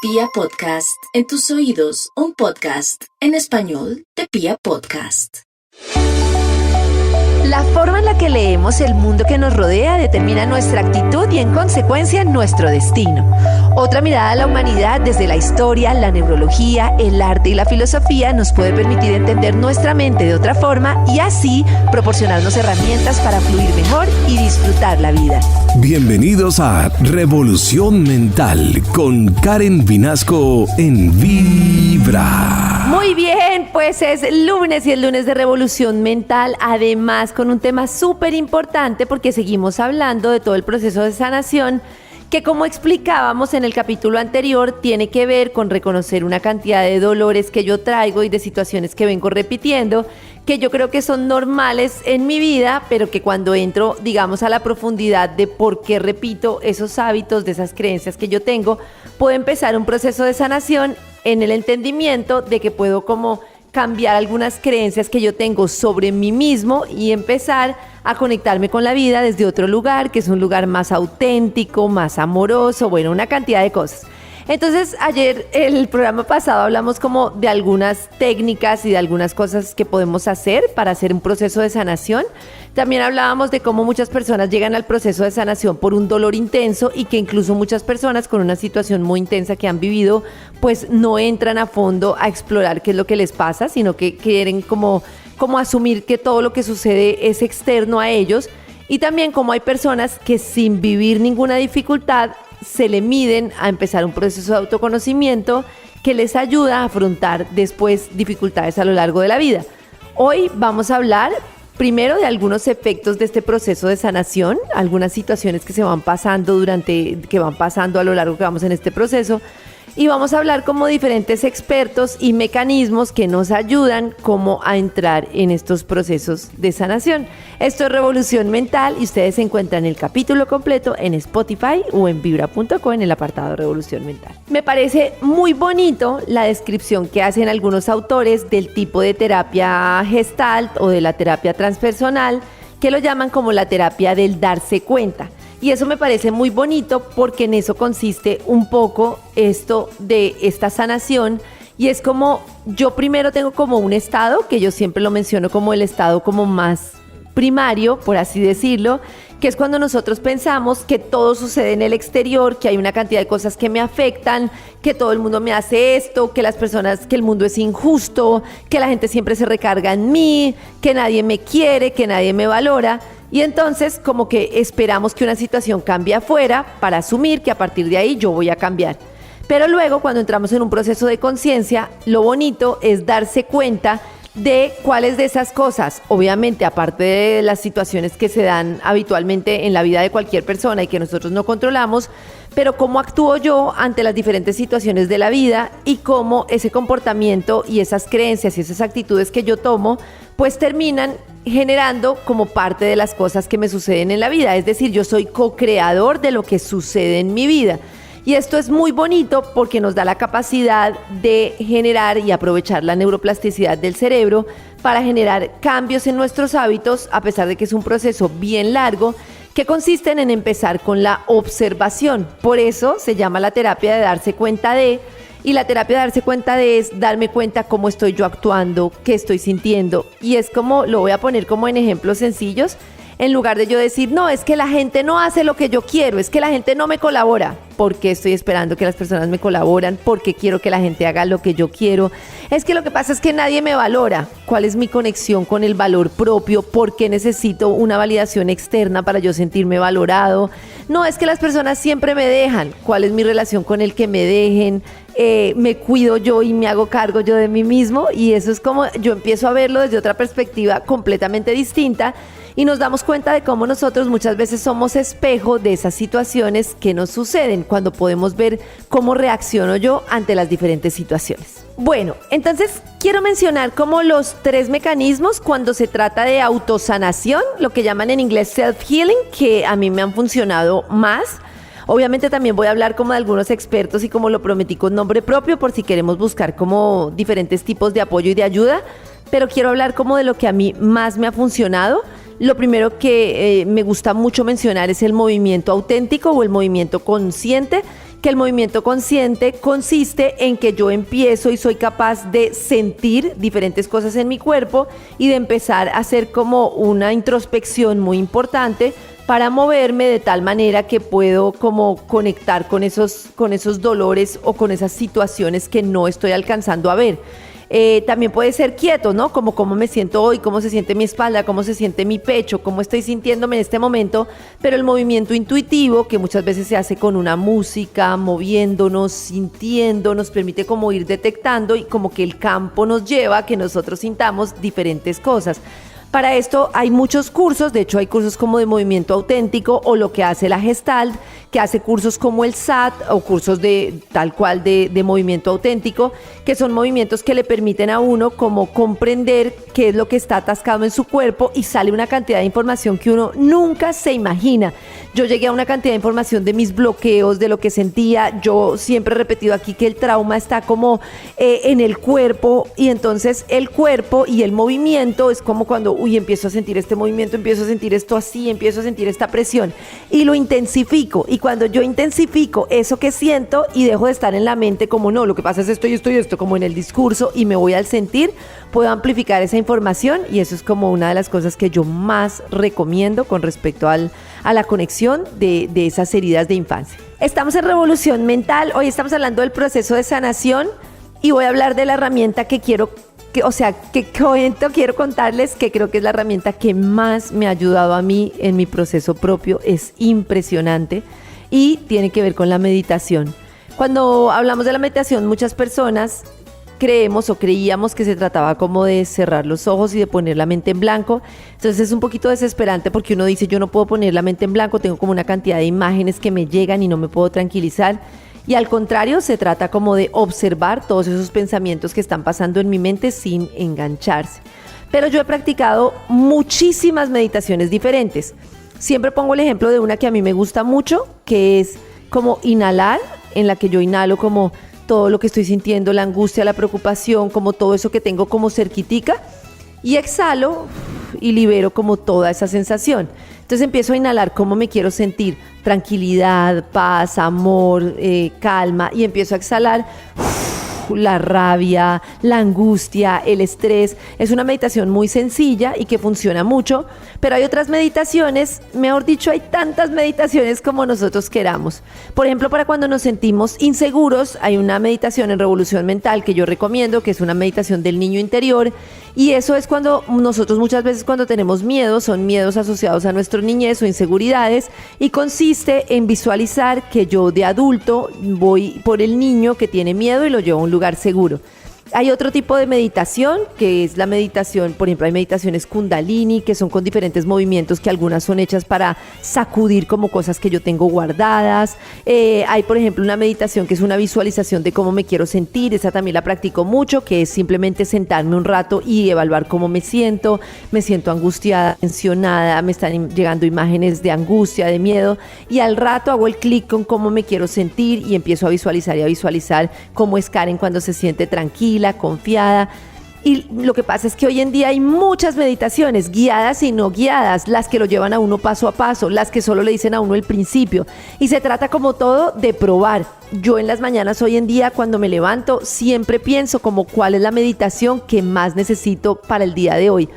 Pia Podcast, en tus oídos, un podcast en español de Pia Podcast. La forma en la que leemos el mundo que nos rodea determina nuestra actitud y, en consecuencia, nuestro destino. Otra mirada a la humanidad desde la historia, la neurología, el arte y la filosofía nos puede permitir entender nuestra mente de otra forma y así proporcionarnos herramientas para fluir mejor y disfrutar la vida. Bienvenidos a Revolución Mental con Karen Vinasco en Vibra. Muy bien, pues es lunes y el lunes de Revolución Mental, además con un tema súper importante porque seguimos hablando de todo el proceso de sanación que, como explicábamos en el capítulo anterior, tiene que ver con reconocer una cantidad de dolores que yo traigo y de situaciones que vengo repitiendo, que yo creo que son normales en mi vida, pero que cuando entro, digamos, a la profundidad de por qué repito esos hábitos, de esas creencias que yo tengo, puedo empezar un proceso de sanación en el entendimiento de que puedo como cambiar algunas creencias que yo tengo sobre mí mismo y empezar a conectarme con la vida desde otro lugar, que es un lugar más auténtico, más amoroso, bueno, una cantidad de cosas. Entonces, ayer, el programa pasado, hablamos como de algunas técnicas y de algunas cosas que podemos hacer para hacer un proceso de sanación. También hablábamos de cómo muchas personas llegan al proceso de sanación por un dolor intenso y que incluso muchas personas con una situación muy intensa que han vivido, pues no entran a fondo a explorar qué es lo que les pasa, sino que quieren como asumir que todo lo que sucede es externo a ellos. Y también como hay personas que sin vivir ninguna dificultad se le miden a empezar un proceso de autoconocimiento que les ayuda a afrontar después dificultades a lo largo de la vida. Hoy vamos a hablar primero de algunos efectos de este proceso de sanación, algunas situaciones que se van pasando a lo largo que vamos en este proceso. Y vamos a hablar como diferentes expertos y mecanismos que nos ayudan como a entrar en estos procesos de sanación. Esto es Revolución Mental y ustedes encuentran el capítulo completo en Spotify o en vibra.co en el apartado Revolución Mental. Me parece muy bonito la descripción que hacen algunos autores del tipo de terapia Gestalt o de la terapia transpersonal, que lo llaman como la terapia del darse cuenta. Y eso me parece muy bonito porque en eso consiste un poco esto de esta sanación. Y es como, yo primero tengo como un estado, que yo siempre lo menciono como el estado como más primario, por así decirlo, que es cuando nosotros pensamos que todo sucede en el exterior, que hay una cantidad de cosas que me afectan, que todo el mundo me hace esto, que el mundo es injusto, que la gente siempre se recarga en mí, que nadie me quiere, que nadie me valora. Y entonces como que esperamos que una situación cambie afuera para asumir que a partir de ahí yo voy a cambiar. Pero luego cuando entramos en un proceso de conciencia, lo bonito es darse cuenta de cuáles de esas cosas, obviamente aparte de las situaciones que se dan habitualmente en la vida de cualquier persona y que nosotros no controlamos, pero cómo actúo yo ante las diferentes situaciones de la vida y cómo ese comportamiento y esas creencias y esas actitudes que yo tomo, pues terminan generando como parte de las cosas que me suceden en la vida. Es decir, yo soy co-creador de lo que sucede en mi vida. Y esto es muy bonito porque nos da la capacidad de generar y aprovechar la neuroplasticidad del cerebro para generar cambios en nuestros hábitos, a pesar de que es un proceso bien largo, que consisten en empezar con la observación. Por eso se llama la terapia de darse cuenta de, y la terapia de darse cuenta de es darme cuenta cómo estoy yo actuando, qué estoy sintiendo. Y es como, lo voy a poner como en ejemplos sencillos, en lugar de yo decir, no, es que la gente no hace lo que yo quiero, es que la gente no me colabora. ¿Por qué estoy esperando que las personas me colaboran? ¿Por qué quiero que la gente haga lo que yo quiero? Es que lo que pasa es que nadie me valora. ¿Cuál es mi conexión con el valor propio? ¿Por qué necesito una validación externa para yo sentirme valorado? No, es que las personas siempre me dejan. ¿Cuál es mi relación con el que me dejen? Me cuido yo y me hago cargo yo de mí mismo. Y eso es como yo empiezo a verlo desde otra perspectiva completamente distinta. Y nos damos cuenta de cómo nosotros muchas veces somos espejo de esas situaciones que nos suceden, cuando podemos ver cómo reacciono yo ante las diferentes situaciones. Bueno, entonces quiero mencionar como los 3 mecanismos cuando se trata de autosanación, lo que llaman en inglés self-healing, que a mí me han funcionado más. Obviamente también voy a hablar como de algunos expertos y como lo prometí con nombre propio por si queremos buscar como diferentes tipos de apoyo y de ayuda, pero quiero hablar como de lo que a mí más me ha funcionado. Lo primero que me gusta mucho mencionar es el movimiento auténtico o el movimiento consciente, que el movimiento consciente consiste en que yo empiezo y soy capaz de sentir diferentes cosas en mi cuerpo y de empezar a hacer como una introspección muy importante para moverme de tal manera que puedo como conectar con esos dolores o con esas situaciones que no estoy alcanzando a ver. También puede ser quieto, ¿no? Como cómo me siento hoy, cómo se siente mi espalda, cómo se siente mi pecho, cómo estoy sintiéndome en este momento, pero el movimiento intuitivo, que muchas veces se hace con una música, moviéndonos, sintiendo, nos permite como ir detectando y como que el campo nos lleva a que nosotros sintamos diferentes cosas. Para esto hay muchos cursos, de hecho hay cursos como de movimiento auténtico o lo que hace la Gestalt, que hace cursos como el SAT o cursos de tal cual de movimiento auténtico, que son movimientos que le permiten a uno como comprender qué es lo que está atascado en su cuerpo y sale una cantidad de información que uno nunca se imagina. Yo llegué a una cantidad de información de mis bloqueos, de lo que sentía. Yo siempre he repetido aquí que el trauma está como en el cuerpo y entonces el cuerpo y el movimiento es como cuando empiezo a sentir este movimiento, empiezo a sentir esto así, empiezo a sentir esta presión y lo intensifico. Y cuando yo intensifico eso que siento y dejo de estar en la mente como no, lo que pasa es esto y esto y esto, como en el discurso y me voy al sentir, puedo amplificar esa información y eso es como una de las cosas que yo más recomiendo con respecto a la conexión de esas heridas de infancia. Estamos en Revolución Mental, hoy estamos hablando del proceso de sanación y voy a hablar de la herramienta quiero contarles que creo que es la herramienta que más me ha ayudado a mí en mi proceso propio. Es impresionante y tiene que ver con la meditación. Cuando hablamos de la meditación, muchas personas creemos o creíamos que se trataba como de cerrar los ojos y de poner la mente en blanco. Entonces es un poquito desesperante porque uno dice, yo no puedo poner la mente en blanco, tengo como una cantidad de imágenes que me llegan y no me puedo tranquilizar. Y al contrario, se trata como de observar todos esos pensamientos que están pasando en mi mente sin engancharse. Pero yo he practicado muchísimas meditaciones diferentes. Siempre pongo el ejemplo de una que a mí me gusta mucho, que es como inhalar, en la que yo inhalo como todo lo que estoy sintiendo, la angustia, la preocupación, como todo eso que tengo como cerquitica, y exhalo y libero como toda esa sensación. Entonces empiezo a inhalar cómo me quiero sentir, tranquilidad, paz, amor, calma, y empiezo a exhalar la rabia, la angustia, el estrés. Es una meditación muy sencilla y que funciona mucho, pero hay otras meditaciones, mejor dicho, hay tantas meditaciones como nosotros queramos. Por ejemplo, para cuando nos sentimos inseguros, hay una meditación en Revolución Mental que yo recomiendo, que es una meditación del niño interior, y eso es cuando nosotros muchas veces cuando tenemos miedo, son miedos asociados a nuestra niñez o inseguridades, y consiste en visualizar que yo de adulto voy por el niño que tiene miedo y lo llevo a un lugar seguro. Hay otro tipo de meditación, que es la meditación, por ejemplo, hay meditaciones Kundalini, que son con diferentes movimientos, que algunas son hechas para sacudir como cosas que yo tengo guardadas. Hay, por ejemplo, una meditación que es una visualización de cómo me quiero sentir, esa también la practico mucho, que es simplemente sentarme un rato y evaluar cómo me siento angustiada, tensionada, me están llegando imágenes de angustia, de miedo, y al rato hago el clic con cómo me quiero sentir y empiezo a visualizar cómo es Karen cuando se siente tranquila, confiada. Y lo que pasa es que hoy en día hay muchas meditaciones, guiadas y no guiadas, las que lo llevan a uno paso a paso, las que solo le dicen a uno el principio. Y se trata como todo de probar. Yo en las mañanas hoy en día cuando me levanto siempre pienso como cuál es la meditación que más necesito para el día de hoy.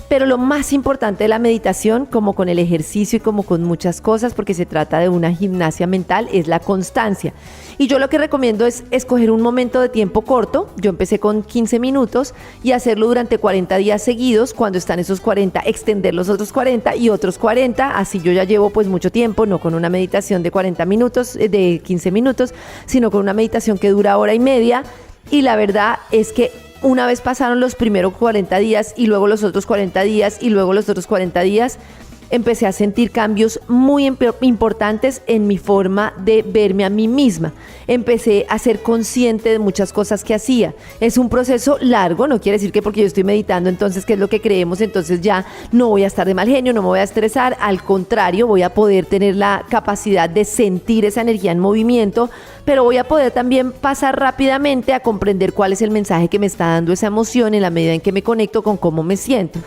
Pero lo más importante de la meditación, como con el ejercicio y como con muchas cosas, porque se trata de una gimnasia mental, es la constancia. Y yo lo que recomiendo es escoger un momento de tiempo corto. Yo empecé con 15 minutos y hacerlo durante 40 días seguidos. Cuando están esos 40, extender los otros 40 y otros 40. Así yo ya llevo pues mucho tiempo, no con una meditación de 40 minutos, de 15 minutos, sino con una meditación que dura hora y media. Y la verdad es que una vez pasaron los primeros 40 días y luego los otros 40 días y luego los otros 40 días, empecé a sentir cambios muy importantes en mi forma de verme a mí misma. Empecé a ser consciente de muchas cosas que hacía. Es un proceso largo, no quiere decir que porque yo estoy meditando, entonces, ¿qué es lo que creemos? Entonces ya no voy a estar de mal genio, no me voy a estresar. Al contrario, voy a poder tener la capacidad de sentir esa energía en movimiento, pero voy a poder también pasar rápidamente a comprender cuál es el mensaje que me está dando esa emoción en la medida en que me conecto con cómo me siento.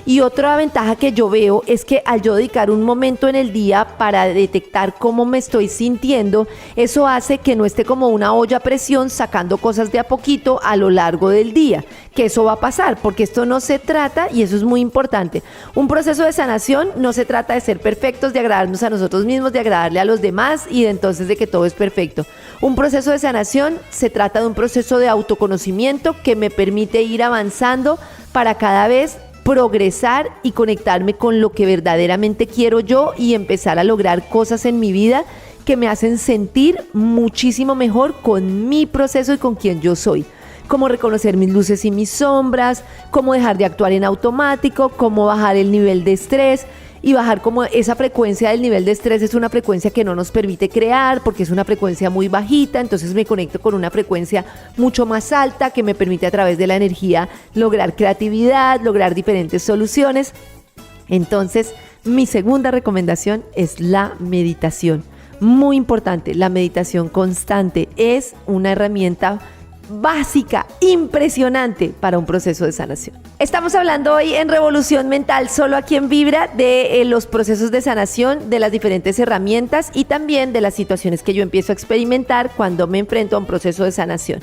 Y otra ventaja que yo veo es que al yo dedicar un momento en el día para detectar cómo me estoy sintiendo, eso hace que no esté como una olla a presión sacando cosas de a poquito a lo largo del día, que eso va a pasar, porque esto no se trata, y eso es muy importante, un proceso de sanación no se trata de ser perfectos, de agradarnos a nosotros mismos, de agradarle a los demás y de entonces de que todo es perfecto. Un proceso de sanación se trata de un proceso de autoconocimiento que me permite ir avanzando para cada vez progresar y conectarme con lo que verdaderamente quiero yo y empezar a lograr cosas en mi vida que me hacen sentir muchísimo mejor con mi proceso y con quien yo soy. Cómo reconocer mis luces y mis sombras, cómo dejar de actuar en automático, cómo bajar el nivel de estrés y bajar como esa frecuencia del nivel de estrés. Es una frecuencia que no nos permite crear porque es una frecuencia muy bajita, entonces me conecto con una frecuencia mucho más alta que me permite a través de la energía lograr creatividad, lograr diferentes soluciones. Entonces, mi segunda recomendación es la meditación. Muy importante, la meditación constante es una herramienta básica, impresionante para un proceso de sanación. Estamos hablando hoy en Revolución Mental, solo aquí en Vibra, de los procesos de sanación, de las diferentes herramientas y también de las situaciones que yo empiezo a experimentar cuando me enfrento a un proceso de sanación.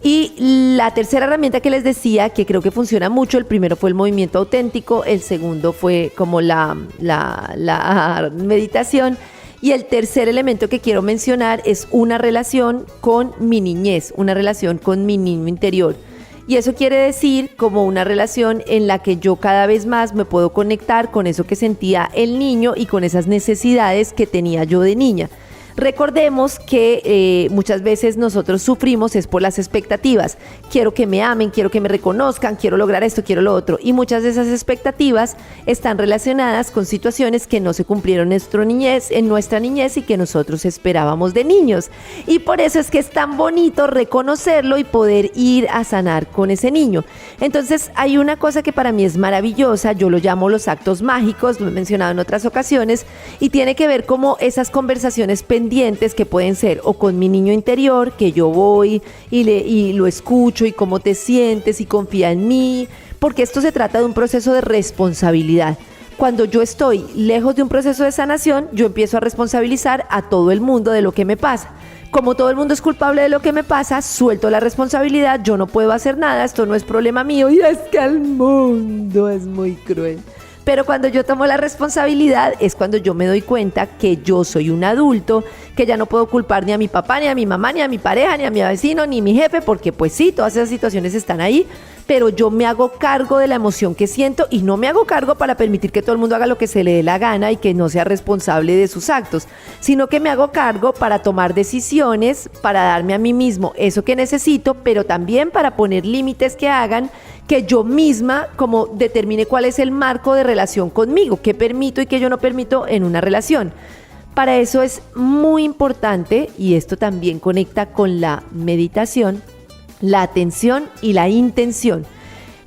Y la tercera herramienta que les decía, que creo que funciona mucho, el primero fue el movimiento auténtico, el segundo fue como la meditación. Y el tercer elemento que quiero mencionar es una relación con mi niñez, una relación con mi niño interior. Y eso quiere decir como una relación en la que yo cada vez más me puedo conectar con eso que sentía el niño y con esas necesidades que tenía yo de niña. Recordemos que muchas veces nosotros sufrimos es por las expectativas. Quiero que me amen, quiero que me reconozcan, quiero lograr esto, quiero lo otro. Y muchas de esas expectativas están relacionadas con situaciones que no se cumplieron en nuestra niñez y que nosotros esperábamos de niños. Y por eso es que es tan bonito reconocerlo y poder ir a sanar con ese niño. Entonces hay una cosa que para mí es maravillosa, yo lo llamo los actos mágicos, lo he mencionado en otras ocasiones, y tiene que ver como esas conversaciones pendientes que pueden ser o con mi niño interior, que yo voy y lo escucho y cómo te sientes y confía en mí, porque esto se trata de un proceso de responsabilidad. Cuando yo estoy lejos de un proceso de sanación, yo empiezo a responsabilizar a todo el mundo de lo que me pasa. Como todo el mundo es culpable de lo que me pasa, suelto la responsabilidad, yo no puedo hacer nada, esto no es problema mío y es que el mundo es muy cruel. Pero cuando yo tomo la responsabilidad es cuando yo me doy cuenta que yo soy un adulto, que ya no puedo culpar ni a mi papá, ni a mi mamá, ni a mi pareja, ni a mi vecino, ni a mi jefe, porque pues sí, todas esas situaciones están ahí, pero yo me hago cargo de la emoción que siento y no me hago cargo para permitir que todo el mundo haga lo que se le dé la gana y que no sea responsable de sus actos, sino que me hago cargo para tomar decisiones, para darme a mí mismo eso que necesito, pero también para poner límites que hagan que yo misma como determine cuál es el marco de relación conmigo, qué permito y qué yo no permito en una relación. Para eso es muy importante, y esto también conecta con la meditación, la atención y la intención.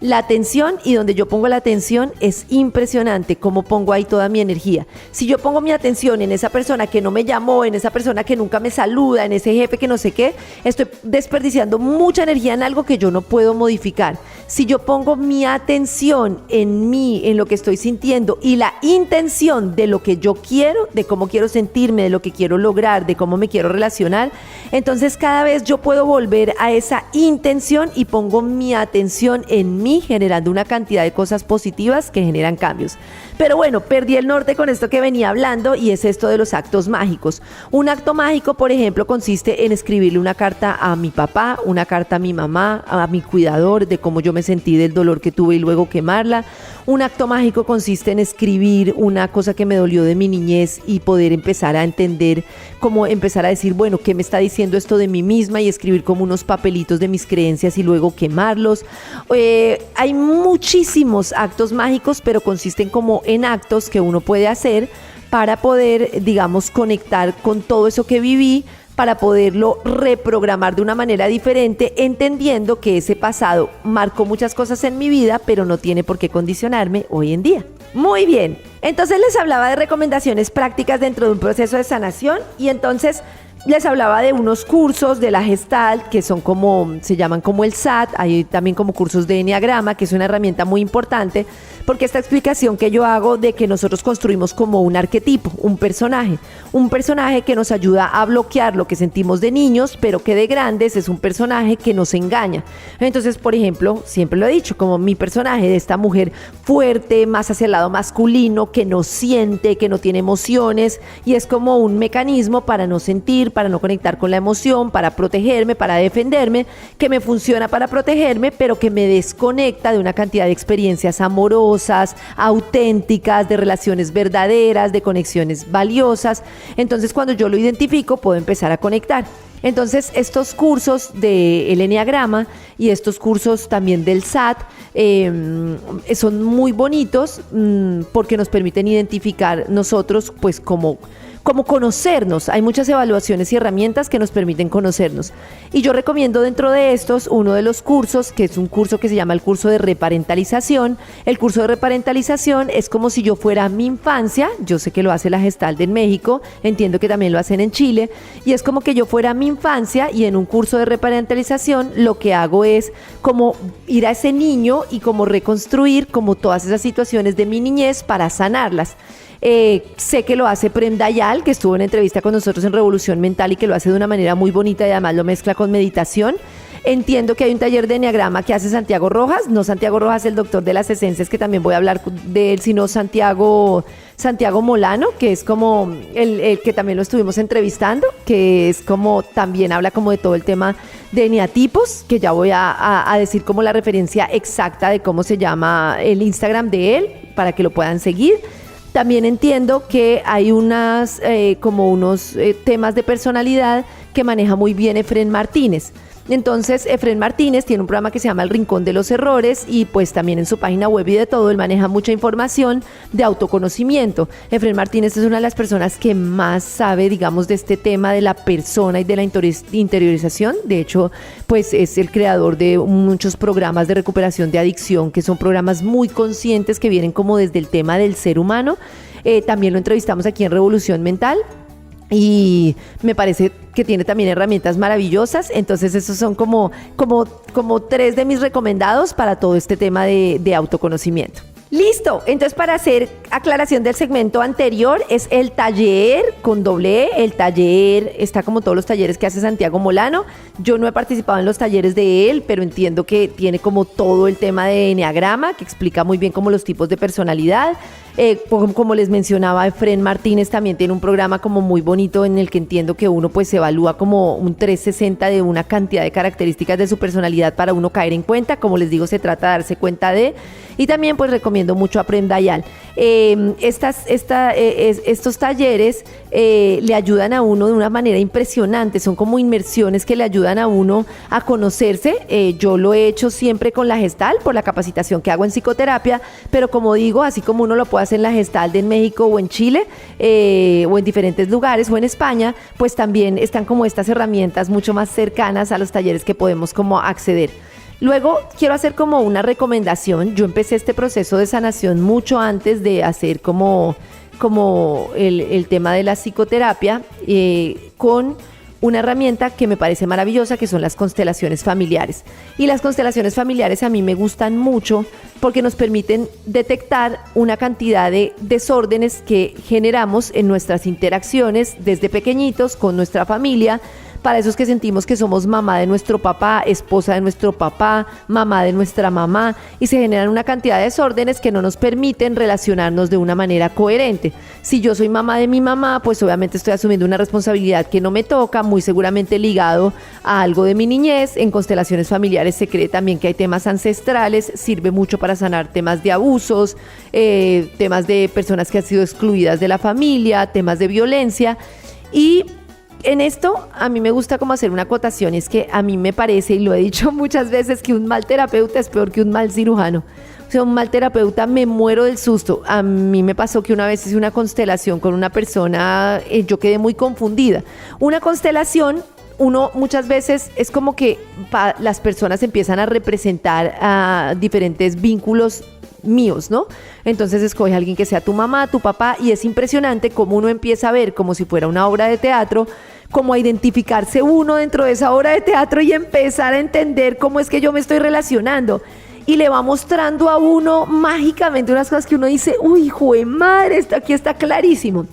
La atención, y donde yo pongo la atención, es impresionante cómo pongo ahí toda mi energía. Si yo pongo mi atención en esa persona que no me llamó, en esa persona que nunca me saluda, en ese jefe que no sé qué, estoy desperdiciando mucha energía en algo que yo no puedo modificar. Si yo pongo mi atención en mí, en lo que estoy sintiendo y la intención de lo que yo quiero, de cómo quiero sentirme, de lo que quiero lograr, de cómo me quiero relacionar, entonces cada vez yo puedo volver a esa intención y pongo mi atención en mí, generando una cantidad de cosas positivas que generan cambios. Pero bueno, perdí el norte con esto que venía hablando, y es esto de los actos mágicos. Un acto mágico, por ejemplo, consiste en escribirle una carta a mi papá, una carta a mi mamá, a mi cuidador, de cómo yo me sentí del dolor que tuve y luego quemarla. Un acto mágico consiste en escribir una cosa que me dolió de mi niñez y poder empezar a entender, cómo empezar a decir, bueno, ¿qué me está diciendo esto de mí misma? Y escribir como unos papelitos de mis creencias y luego quemarlos. Hay muchísimos actos mágicos, pero consisten como en actos que uno puede hacer para poder, digamos, conectar con todo eso que viví, para poderlo reprogramar de una manera diferente, entendiendo que ese pasado marcó muchas cosas en mi vida, pero no tiene por qué condicionarme hoy en día. Muy bien, entonces les hablaba de recomendaciones prácticas dentro de un proceso de sanación, y entonces Les hablaba de unos cursos de la Gestalt que son se llaman como el SAT, hay también como cursos de Enneagrama, que es una herramienta muy importante, porque esta explicación que yo hago de que nosotros construimos como un arquetipo, un personaje que nos ayuda a bloquear lo que sentimos de niños, pero que de grandes es un personaje que nos engaña. Entonces, por ejemplo, siempre lo he dicho, como mi personaje de esta mujer fuerte, más hacia el lado masculino, que no siente, que no tiene emociones, y es como un mecanismo para no sentir, para no conectar con la emoción, para protegerme, para defenderme, que me funciona para protegerme, pero que me desconecta de una cantidad de experiencias amorosas, auténticas, de relaciones verdaderas, de conexiones valiosas. Entonces, cuando yo lo identifico, puedo empezar a conectar. Entonces, estos cursos del Enneagrama y estos cursos también del SAT son muy bonitos porque nos permiten identificar nosotros, pues, como conocernos. Hay muchas evaluaciones y herramientas que nos permiten conocernos. Y yo recomiendo dentro de estos uno de los cursos, que es un curso que se llama el curso de reparentalización. El curso de reparentalización es como si yo fuera mi infancia. Yo sé que lo hace la Gestalt en México, entiendo que también lo hacen en Chile, y es como que yo fuera mi infancia, y en un curso de reparentalización lo que hago es como ir a ese niño y como reconstruir como todas esas situaciones de mi niñez para sanarlas. Sé que lo hace Prem Dayal, que estuvo en entrevista con nosotros en Revolución Mental y que lo hace de una manera muy bonita y además lo mezcla con meditación. Entiendo que hay un taller de Enneagrama que hace Santiago Rojas, no Santiago Rojas, el doctor de las esencias, que también voy a hablar de él, sino Santiago Molano, que es como el que también lo estuvimos entrevistando, que es como también habla como de todo el tema de eneatipos, que ya voy a decir como la referencia exacta de cómo se llama el Instagram de él, para que lo puedan seguir. También entiendo que hay unos temas de personalidad que maneja muy bien Efrén Martínez. Entonces, Efrén Martínez tiene un programa que se llama El Rincón de los Errores y pues también en su página web y de todo, él maneja mucha información de autoconocimiento. Efrén Martínez es una de las personas que más sabe, digamos, de este tema de la persona y de la interiorización. De hecho, pues es el creador de muchos programas de recuperación de adicción, que son programas muy conscientes que vienen como desde el tema del ser humano. También lo entrevistamos aquí en Revolución Mental. Y me parece que tiene también herramientas maravillosas. Entonces esos son como 3 de mis recomendados para todo este tema de autoconocimiento. Listo, entonces para hacer aclaración del segmento anterior es el taller con doble E. El taller está como todos los talleres que hace Santiago Molano. Yo no he participado en los talleres de él, pero entiendo que tiene como todo el tema de Enneagrama, que explica muy bien como los tipos de personalidad. Como les mencionaba, Efrén Martínez también tiene un programa como muy bonito en el que entiendo que uno pues se evalúa como un 360 de una cantidad de características de su personalidad para uno caer en cuenta. Como les digo, se trata de darse cuenta de... Y también pues recomiendo mucho a Prem Dayal. Estos talleres le ayudan a uno de una manera impresionante, son como inmersiones que le ayudan a uno a conocerse. Yo lo he hecho siempre con la Gestalt por la capacitación que hago en psicoterapia, pero como digo, así como uno lo puede hacer en la Gestalt en México o en Chile o en diferentes lugares o en España, pues también están como estas herramientas mucho más cercanas a los talleres que podemos como acceder. Luego quiero hacer como una recomendación. Yo empecé este proceso de sanación mucho antes de hacer como el tema de la psicoterapia con una herramienta que me parece maravillosa, que son las constelaciones familiares. Y las constelaciones familiares a mí me gustan mucho porque nos permiten detectar una cantidad de desórdenes que generamos en nuestras interacciones desde pequeñitos con nuestra familia. Para esos que sentimos que somos mamá de nuestro papá, esposa de nuestro papá, mamá de nuestra mamá, y se generan una cantidad de desórdenes que no nos permiten relacionarnos de una manera coherente. Si yo soy mamá de mi mamá, pues obviamente estoy asumiendo una responsabilidad que no me toca, muy seguramente ligado a algo de mi niñez. En constelaciones familiares se cree también que hay temas ancestrales, sirve mucho para sanar temas de abusos, temas de personas que han sido excluidas de la familia, temas de violencia. Y en esto a mí me gusta como hacer una acotación, es que a mí me parece, y lo he dicho muchas veces, que un mal terapeuta es peor que un mal cirujano. O sea, un mal terapeuta, me muero del susto. A mí me pasó que una vez hice una constelación con una persona, yo quedé muy confundida. Una constelación, uno muchas veces es como que las personas empiezan a representar a diferentes vínculos míos, ¿no? Entonces escoge a alguien que sea tu mamá, tu papá, y es impresionante cómo uno empieza a ver, como si fuera una obra de teatro, como a identificarse uno dentro de esa obra de teatro y empezar a entender cómo es que yo me estoy relacionando. Y le va mostrando a uno mágicamente unas cosas que uno dice, uy, jue madre, esto aquí está clarísimo.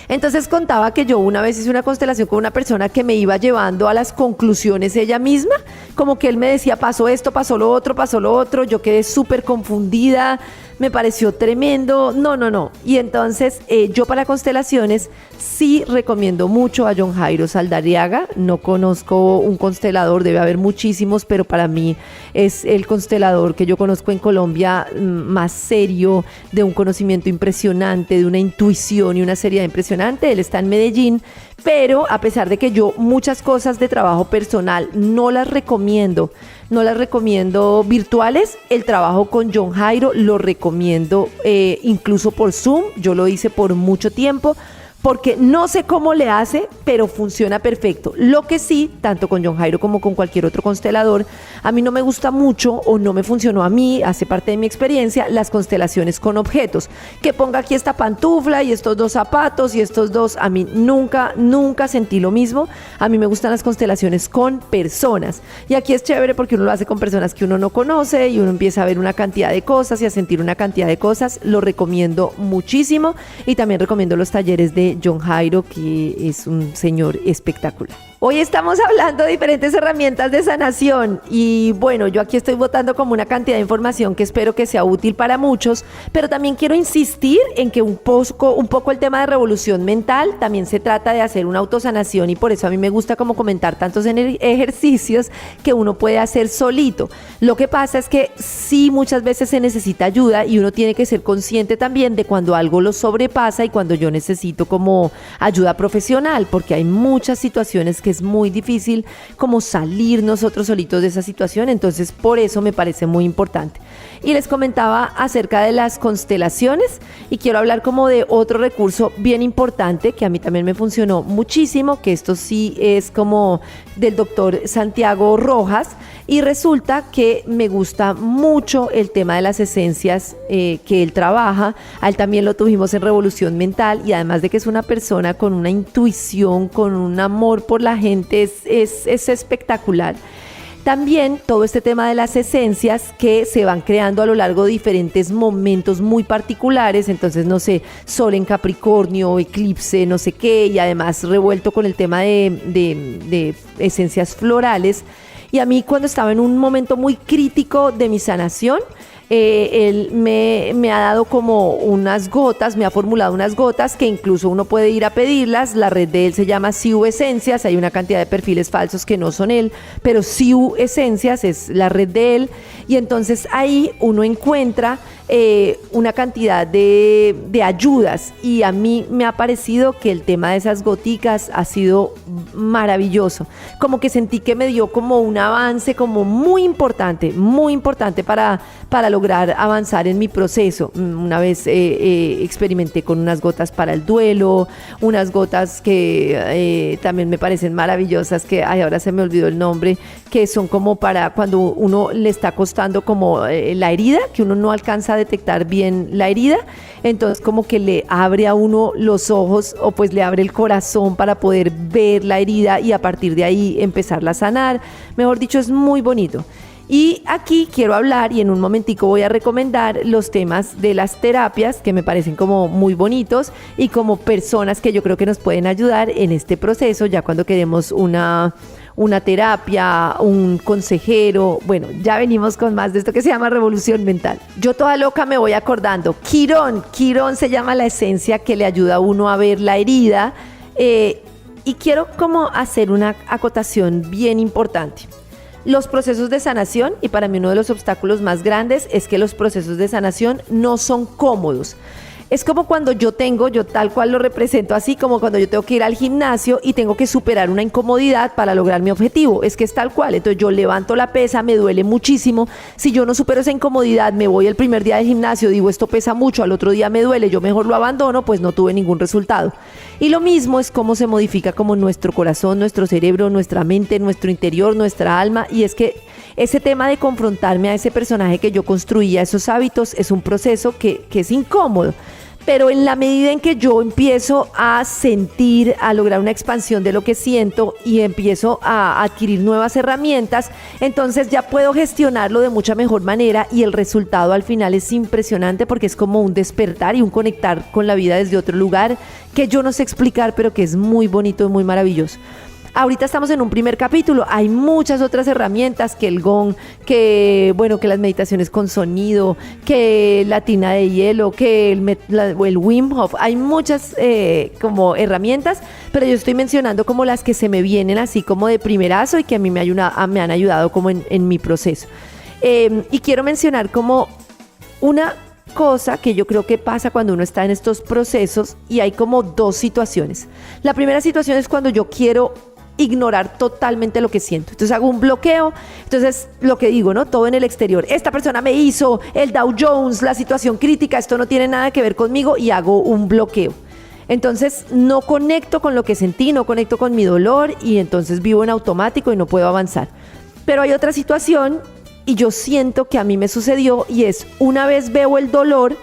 Entonces contaba que yo una vez hice una constelación con una persona que me iba llevando a las conclusiones ella misma, como que él me decía, pasó esto, pasó lo otro, yo quedé súper confundida, me pareció tremendo, no. Y entonces yo para constelaciones sí recomiendo mucho a John Jairo Saldarriaga. No conozco un constelador, debe haber muchísimos, pero para mí es el constelador que yo conozco en Colombia más serio, de un conocimiento impresionante, de una intuición y una seriedad impresionante. Él está en Medellín, pero a pesar de que yo muchas cosas de trabajo personal no las recomiendo virtuales, el trabajo con John Jairo lo recomiendo incluso por Zoom. Yo lo hice por mucho tiempo porque no sé cómo le hace, pero funciona perfecto. Lo que sí, tanto con John Jairo como con cualquier otro constelador, a mí no me gusta mucho o no me funcionó a mí, hace parte de mi experiencia, las constelaciones con objetos. Que ponga aquí esta pantufla y estos 2 zapatos y estos 2, a mí nunca sentí lo mismo. A mí me gustan las constelaciones con personas. Y aquí es chévere porque uno lo hace con personas que uno no conoce y uno empieza a ver una cantidad de cosas y a sentir una cantidad de cosas. Lo recomiendo muchísimo y también recomiendo los talleres de John Jairo, que es un señor espectacular. Hoy estamos hablando de diferentes herramientas de sanación y bueno, yo aquí estoy botando como una cantidad de información que espero que sea útil para muchos, pero también quiero insistir en que un poco el tema de revolución mental también se trata de hacer una autosanación y por eso a mí me gusta como comentar tantos ejercicios que uno puede hacer solito. Lo que pasa es que sí, muchas veces se necesita ayuda y uno tiene que ser consciente también de cuando algo lo sobrepasa y cuando yo necesito como ayuda profesional, porque hay muchas situaciones que es muy difícil como salir nosotros solitos de esa situación, entonces por eso me parece muy importante. Y les comentaba acerca de las constelaciones y quiero hablar como de otro recurso bien importante que a mí también me funcionó muchísimo, que esto sí es como del doctor Santiago Rojas, y resulta que me gusta mucho el tema de las esencias que él trabaja. A él también lo tuvimos en Revolución Mental y además de que es una persona con una intuición, con un amor por la gente, es espectacular. También todo este tema de las esencias que se van creando a lo largo de diferentes momentos muy particulares, entonces no sé, Sol en Capricornio, eclipse, no sé qué, y además revuelto con el tema de esencias florales. Y a mí cuando estaba en un momento muy crítico de mi sanación, él me ha dado como unas gotas, me ha formulado unas gotas que incluso uno puede ir a pedirlas. La red de él se llama Siu Esencias, hay una cantidad de perfiles falsos que no son él, pero Siu Esencias es la red de él y entonces ahí uno encuentra una cantidad de ayudas y a mí me ha parecido que el tema de esas goticas ha sido maravilloso, como que sentí que me dio como un avance como muy importante para lograr avanzar en mi proceso. Una vez experimenté con unas gotas para el duelo, unas gotas que también me parecen maravillosas, que ahora se me olvidó el nombre, que son como para cuando uno le está costando como la herida, que uno no alcanza a detectar bien la herida, entonces como que le abre a uno los ojos o pues le abre el corazón para poder ver la herida y a partir de ahí empezarla a sanar. Mejor dicho, es muy bonito. Y aquí quiero hablar y en un momentico voy a recomendar los temas de las terapias que me parecen como muy bonitos y como personas que yo creo que nos pueden ayudar en este proceso ya cuando queremos una terapia, un consejero. Bueno, ya venimos con más de esto que se llama Revolución Mental. Yo toda loca me voy acordando. Quirón se llama la esencia que le ayuda a uno a ver la herida y quiero como hacer una acotación bien importante. Los procesos de sanación, y para mí uno de los obstáculos más grandes es que los procesos de sanación no son cómodos. Es como cuando yo tal cual lo represento así, como cuando yo tengo que ir al gimnasio y tengo que superar una incomodidad para lograr mi objetivo. Es que es tal cual. Entonces yo levanto la pesa, me duele muchísimo. Si yo no supero esa incomodidad, me voy el primer día del gimnasio, digo esto pesa mucho, al otro día me duele, yo mejor lo abandono, pues no tuve ningún resultado. Y lo mismo es cómo se modifica como nuestro corazón, nuestro cerebro, nuestra mente, nuestro interior, nuestra alma. Y es que ese tema de confrontarme a ese personaje que yo construía, esos hábitos, es un proceso que es incómodo. Pero en la medida en que yo empiezo a sentir, a lograr una expansión de lo que siento y empiezo a adquirir nuevas herramientas, entonces ya puedo gestionarlo de mucha mejor manera y el resultado al final es impresionante porque es como un despertar y un conectar con la vida desde otro lugar que yo no sé explicar, pero que es muy bonito y muy maravilloso. Ahorita estamos en un primer capítulo, hay muchas otras herramientas, que el gong, que las meditaciones con sonido, que la tina de hielo, que el Wim Hof, hay muchas como herramientas, pero yo estoy mencionando como las que se me vienen así como de primerazo y que a mí me han ayudado como en mi proceso. Y quiero mencionar como una cosa que yo creo que pasa cuando uno está en estos procesos y hay como dos situaciones. La primera situación es cuando yo quiero ignorar totalmente lo que siento. Entonces hago un bloqueo, entonces lo que digo, ¿no? Todo en el exterior. Esta persona me hizo, el Dow Jones, la situación crítica, esto no tiene nada que ver conmigo y hago un bloqueo. Entonces no conecto con lo que sentí, no conecto con mi dolor y entonces vivo en automático y no puedo avanzar. Pero hay otra situación y yo siento que a mí me sucedió y es, una vez veo el dolor,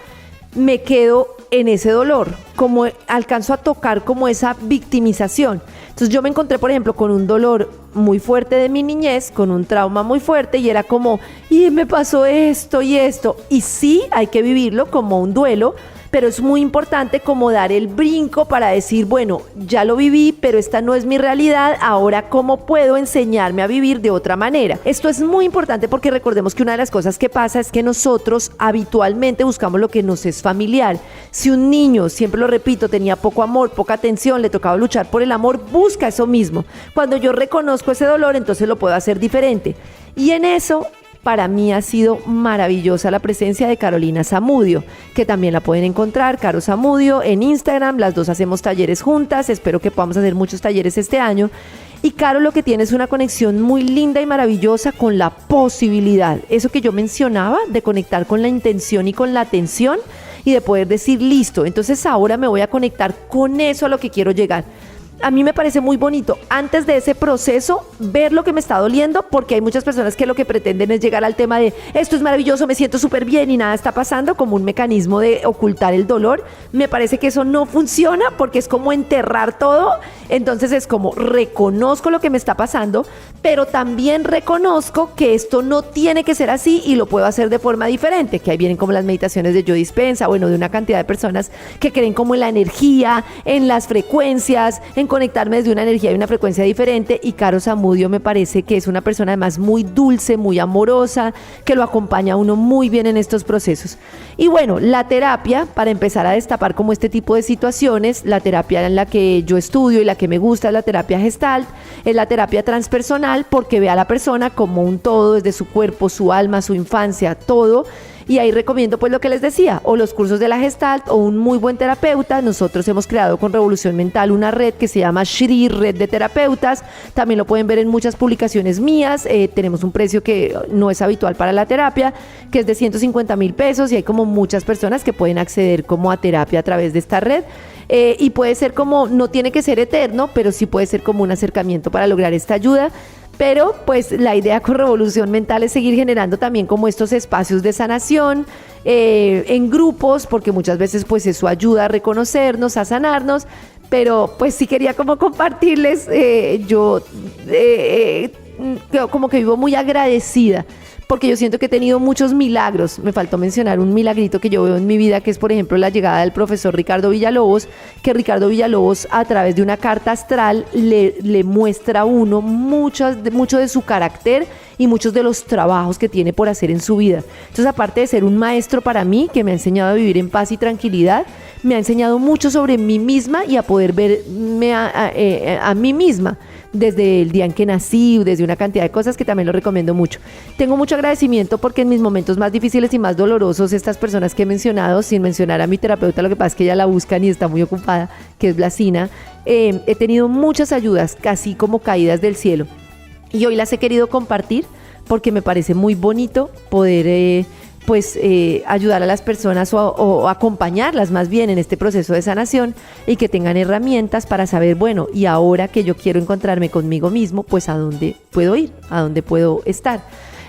me quedo en ese dolor, como alcanzo a tocar como esa victimización. Entonces yo me encontré, por ejemplo, con un dolor muy fuerte de mi niñez, con un trauma muy fuerte y era como, y me pasó esto y esto. Y sí, hay que vivirlo como un duelo, pero es muy importante como dar el brinco para decir, bueno, ya lo viví, pero esta no es mi realidad, ahora ¿cómo puedo enseñarme a vivir de otra manera? Esto es muy importante porque recordemos que una de las cosas que pasa es que nosotros habitualmente buscamos lo que nos es familiar. Si un niño, siempre lo repito, tenía poco amor, poca atención, le tocaba luchar por el amor, busca eso mismo. Cuando yo reconozco ese dolor, entonces lo puedo hacer diferente. Y en eso, para mí ha sido maravillosa la presencia de Carolina Zamudio, que también la pueden encontrar, Caro Zamudio, en Instagram. Las dos hacemos talleres juntas, espero que podamos hacer muchos talleres este año. Y Caro lo que tiene es una conexión muy linda y maravillosa con la posibilidad, eso que yo mencionaba, de conectar con la intención y con la atención y de poder decir, listo, entonces ahora me voy a conectar con eso a lo que quiero llegar. A mí me parece muy bonito, antes de ese proceso, ver lo que me está doliendo, porque hay muchas personas que lo que pretenden es llegar al tema de esto es maravilloso, me siento súper bien y nada está pasando, como un mecanismo de ocultar el dolor. Me parece que eso no funciona porque es como enterrar todo. Entonces es como reconozco lo que me está pasando, pero también reconozco que esto no tiene que ser así y lo puedo hacer de forma diferente, que ahí vienen como las meditaciones de Joe Dispenza, de una cantidad de personas que creen como en la energía, en las frecuencias, en conectarme desde una energía y una frecuencia diferente. Y Caro Zamudio me parece que es una persona además muy dulce, muy amorosa, que lo acompaña a uno muy bien en estos procesos. Y bueno, la terapia, para empezar a destapar como este tipo de situaciones, la terapia en la que yo estudio y la que me gusta es la terapia Gestalt, es la terapia transpersonal, porque ve a la persona como un todo, desde su cuerpo, su alma, su infancia, todo. Y ahí recomiendo pues lo que les decía, o los cursos de la Gestalt o un muy buen terapeuta. Nosotros hemos creado con Revolución Mental una red que se llama Shri, Red de Terapeutas. También lo pueden ver en muchas publicaciones mías. Tenemos un precio que no es habitual para la terapia, que es de 150,000 pesos, y hay como muchas personas que pueden acceder como a terapia a través de esta red. Y puede ser como, no tiene que ser eterno, pero sí puede ser como un acercamiento para lograr esta ayuda. Pero pues la idea con Revolución Mental es seguir generando también como estos espacios de sanación en grupos, porque muchas veces pues eso ayuda a reconocernos, a sanarnos. Pero pues sí quería como compartirles, yo como que vivo muy agradecida, porque yo siento que he tenido muchos milagros. Me faltó mencionar un milagrito que yo veo en mi vida, que es, por ejemplo, la llegada del profesor Ricardo Villalobos, que Ricardo Villalobos, a través de una carta astral, le muestra a uno mucho de su carácter y muchos de los trabajos que tiene por hacer en su vida. Entonces, aparte de ser un maestro para mí, que me ha enseñado a vivir en paz y tranquilidad, me ha enseñado mucho sobre mí misma y a poder verme a mí misma, desde el día en que nací, desde una cantidad de cosas que también lo recomiendo mucho. Tengo mucho agradecimiento porque en mis momentos más difíciles y más dolorosos, estas personas que he mencionado, sin mencionar a mi terapeuta, lo que pasa es que ella la buscan y está muy ocupada, que es Blasina, he tenido muchas ayudas, casi como caídas del cielo. Y hoy las he querido compartir porque me parece muy bonito poder ayudar a las personas o acompañarlas más bien en este proceso de sanación, y que tengan herramientas para saber, bueno, y ahora que yo quiero encontrarme conmigo mismo, pues a dónde puedo ir, a dónde puedo estar.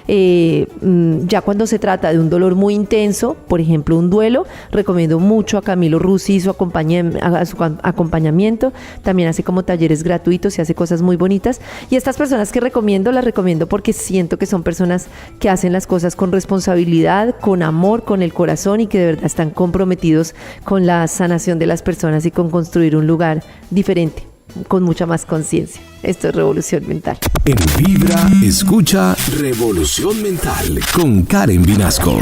Ya cuando se trata de un dolor muy intenso, por ejemplo un duelo, recomiendo mucho a Camilo Rusi y su acompañamiento. También hace como talleres gratuitos y hace cosas muy bonitas. Y estas personas que recomiendo, las recomiendo porque siento que son personas que hacen las cosas con responsabilidad, con amor, con el corazón, y que de verdad están comprometidos con la sanación de las personas y con construir un lugar diferente, con mucha más conciencia. Esto es Revolución Mental. En Vibra, escucha Revolución Mental con Karen Vinasco.